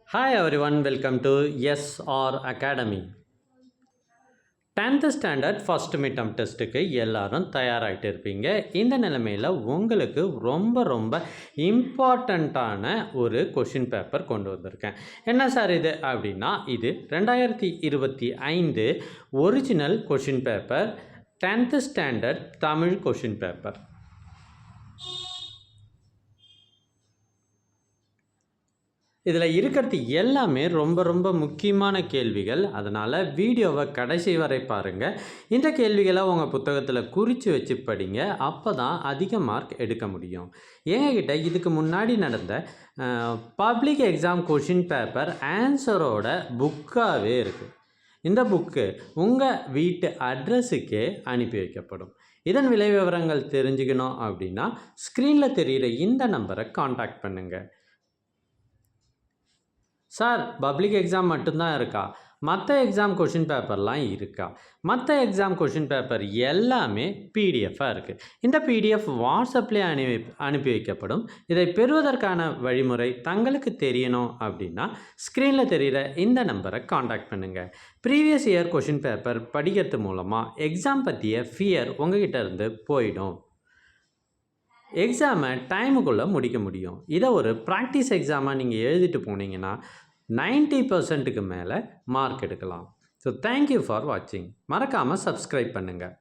Hi everyone, welcome to SR Academy. 10th standard first midterm டெஸ்ட்டுக்கு எல்லாரும் தயாராகிட்டு இருப்பீங்க. இந்த நிலைமையில் உங்களுக்கு ரொம்ப இம்பார்ட்டண்ட்டான ஒரு கொஷின் பேப்பர் கொண்டு வந்திருக்கேன். என்ன சார் இது அப்படின்னா, இது 2025 original question paper, 10th standard Tamil question paper. இதில் இருக்கிறது எல்லாமே ரொம்ப முக்கியமான கேள்விகள். அதனால் வீடியோவை கடைசி வரை பாருங்கள். இந்த கேள்விகளை உங்கள் புத்தகத்தில் குறித்து வச்சு படிங்க. அப்போ தான் அதிக மார்க் எடுக்க முடியும். எங்ககிட்ட இதுக்கு முன்னாடி நடந்த பப்ளிக் எக்ஸாம் கொஷின் பேப்பர் ஆன்சரோட புக்காகவே இருக்குது. இந்த புக்கு உங்கள் வீட்டு அட்ரஸுக்கே அனுப்பி வைக்கப்படும். இதன் விலை விவரங்கள் தெரிஞ்சுக்கணும் அப்படின்னா ஸ்க்ரீனில் தெரிகிற இந்த நம்பரை காண்டாக்ட் பண்ணுங்கள். சார், பப்ளிக் எக்ஸாம் மட்டும்தான் இருக்கா? மற்ற எக்ஸாம் கொஷின் பேப்பர்லாம் இருக்கா? மற்ற எக்ஸாம் கொஷின் பேப்பர் எல்லாமே பிடிஎஃபாக இருக்குது. இந்த பிடிஎஃப் வாட்ஸ்அப்லேயே அனுப்பி வைக்கப்படும். இதை பெறுவதற்கான வழிமுறை தங்களுக்கு தெரியணும் அப்படின்னா ஸ்க்ரீனில் தெரிகிற இந்த நம்பரை காண்டாக்ட் பண்ணுங்கள். ப்ரீவியஸ் இயர் கொஷின் பேப்பர் படிக்கிறது மூலமாக எக்ஸாம் பற்றிய ஃபியர் உங்ககிட்ட இருந்து போயிடும். எக்ஸாமை டைமுக்குள்ளே முடிக்க முடியும். இதை ஒரு ப்ராக்டிஸ் எக்ஸாமாக நீங்கள் எழுதிட்டு போனீங்கன்னா 90% மேலே மார்க் எடுக்கலாம். ஸோ தேங்க்யூ ஃபார் வாட்சிங். மறக்காமல் சப்ஸ்கிரைப் பண்ணுங்கள்.